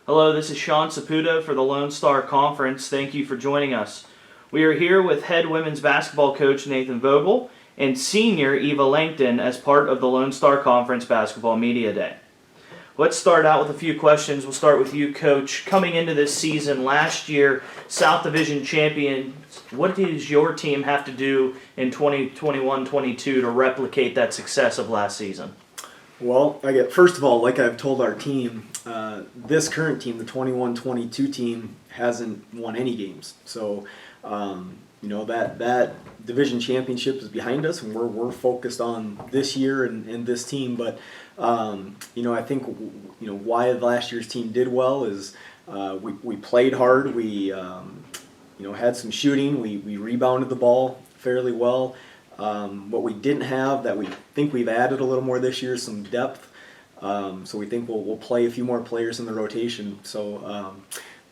Hello, this is Sean Saputo for the Lone Star Conference. Thank you for joining us. We are here with head women's basketball coach Nathan Vogel and senior Eva Langton as part of the Lone Star Conference Basketball Media Day. Let's start out with a few questions. We'll start with you, Coach. Coming into this season, last year, South Division champions, what does your team have to do in 2021-22 to replicate that success of last season? Well, first of all, like I've told our team, this current team, the 21-22 team, hasn't won any games. So, that division championship is behind us, and we're focused on this year and this team. But, I think, why last year's team did well is we played hard. We, had some shooting. We rebounded the ball fairly well. What we didn't have that we think we've added a little more this year is some depth. So we think we'll play a few more players in the rotation. So,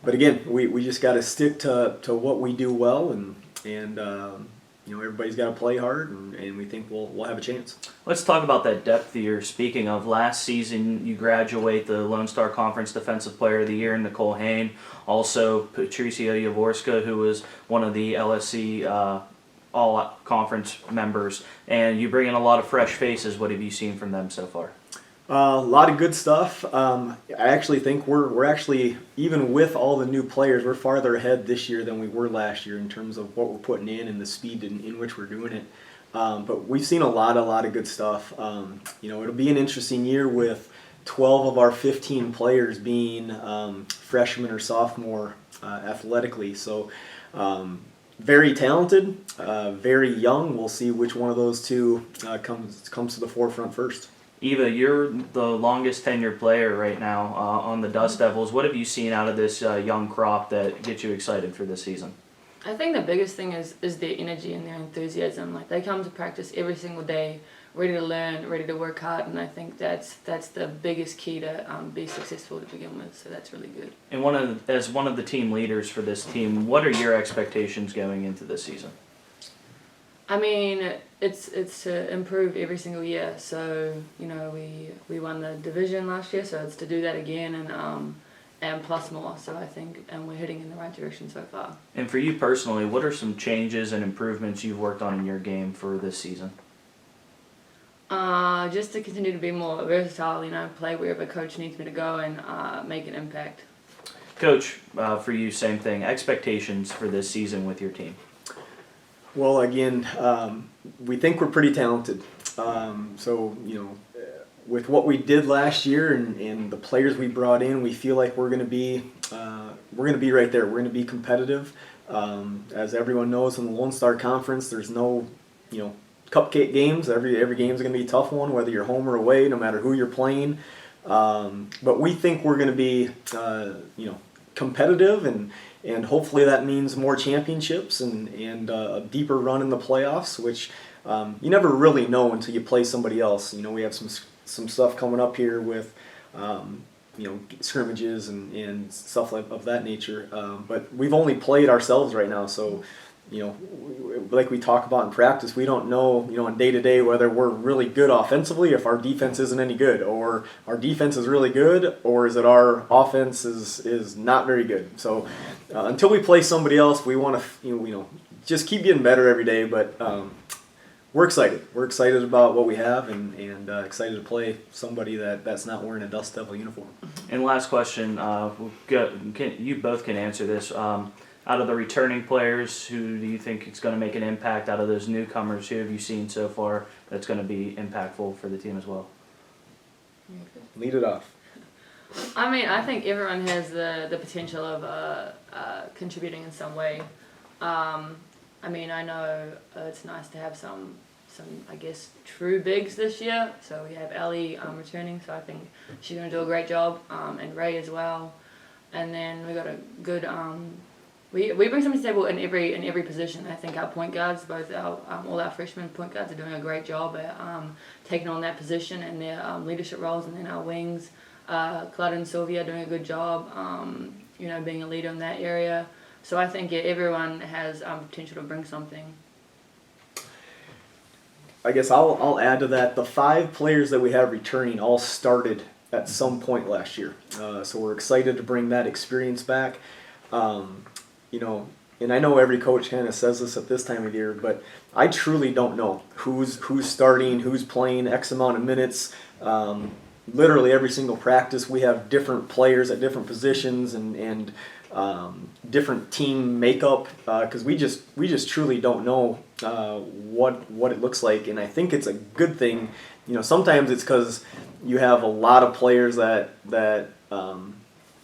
but again, we just got to stick to what we do well, and everybody's got to play hard, and we think we'll have a chance. Let's talk about that depth you're speaking of. Last season, you graduate the Lone Star Conference Defensive Player of the Year, Nicole Hain. Also, Patricia Jaworska, who was one of the LSC all-conference members, and you bring in a lot of fresh faces. What have you seen from them so far? A lot of good stuff. I actually think we're actually, even with all the new players, we're farther ahead this year than we were last year in terms of what we're putting in and the speed in which we're doing it. But we've seen a lot of good stuff. It'll be an interesting year with 12 of our 15 players being freshmen or sophomore athletically. So. Very talented, very young. We'll see which one of those two comes to the forefront first. Eva, you're the longest tenured player right now on the Dust Devils. What have you seen out of this young crop that gets you excited for this season? I think the biggest thing is their energy and their enthusiasm. Like, they come to practice every single day, ready to learn, ready to work hard, and I think that's the biggest key to be successful to begin with. So that's really good. And as one of the team leaders for this team, what are your expectations going into this season? I mean, it's to improve every single year. So we won the division last year, so it's to do that again and plus more. So I think, and we're heading in the right direction so far. And for you personally, what are some changes and improvements you've worked on in your game for this season? Just to continue to be more versatile, play wherever coach needs me to go and make an impact. Coach, for you, same thing. Expectations for this season with your team? Well, again, we think we're pretty talented. With what we did last year and the players we brought in, we feel like we're going to be right there. We're going to be competitive. As everyone knows, in the Lone Star Conference, there's no, cupcake games. Every game is going to be a tough one, whether you're home or away, no matter who you're playing. But we think we're going to be, competitive, and hopefully that means more championships and a deeper run in the playoffs, which you never really know until you play somebody else. We have some stuff coming up here with, scrimmages and stuff of that nature. But we've only played ourselves right now, so. Like we talk about in practice, we don't know, on day-to-day whether we're really good offensively if our defense isn't any good, or our defense is really good, or is it our offense is not very good. So until we play somebody else, we want to, just keep getting better every day. But we're excited. We're excited about what we have and excited to play somebody that's not wearing a Dust Devil uniform. And last question, you both can answer this. Out of the returning players, who do you think is going to make an impact? Out of those newcomers, who have you seen so far that's going to be impactful for the team as well? Lead it off. I mean, I think everyone has the potential of contributing in some way. I know it's nice to have some I guess, true bigs this year. So we have Ellie returning, so I think she's going to do a great job, and Ray as well. And then we got a good... We bring something to the table in every position. I think our point guards, both all our freshman point guards, are doing a great job at taking on that position and their leadership roles. And then our wings, Claudia and Sylvia, are doing a good job, being a leader in that area. So I think everyone has potential to bring something. I guess I'll add to that. The 5 players that we have returning all started at some point last year. So we're excited to bring that experience back. You know, and I know every coach kind of says this at this time of year, but I truly don't know who's starting, who's playing X amount of minutes. Literally every single practice, we have different players at different positions and different team makeup because we just truly don't know what it looks like, and I think it's a good thing. You know, sometimes it's because you have a lot of players that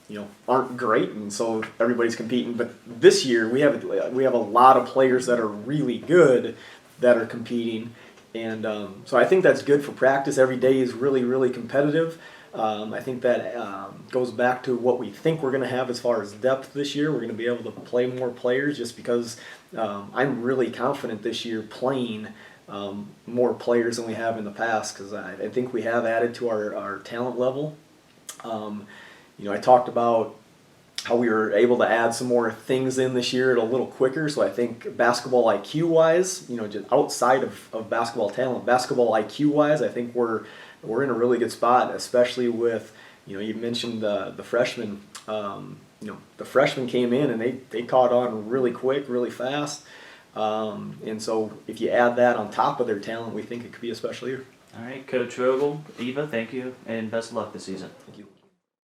you know aren't great, and so everybody's competing. But this year we have a lot of players that are really good that are competing. And so I think that's good for practice. Every day is really competitive. I think that goes back to what we think we're going to have as far as depth this year. We're going to be able to play more players just because I'm really confident this year playing more players than we have in the past because I think we have added to our talent level. You know, I talked about how we were able to add some more things in this year a little quicker. So I think basketball IQ wise, you know, just outside of basketball talent, basketball IQ wise, I think we're in a really good spot, especially with, you know, you mentioned the freshmen. You know, the freshmen came in and they caught on really quick, really fast. And so if you add that on top of their talent, we think it could be a special year. All right, Coach Vogel, Eva, thank you, and best of luck this season. Thank you.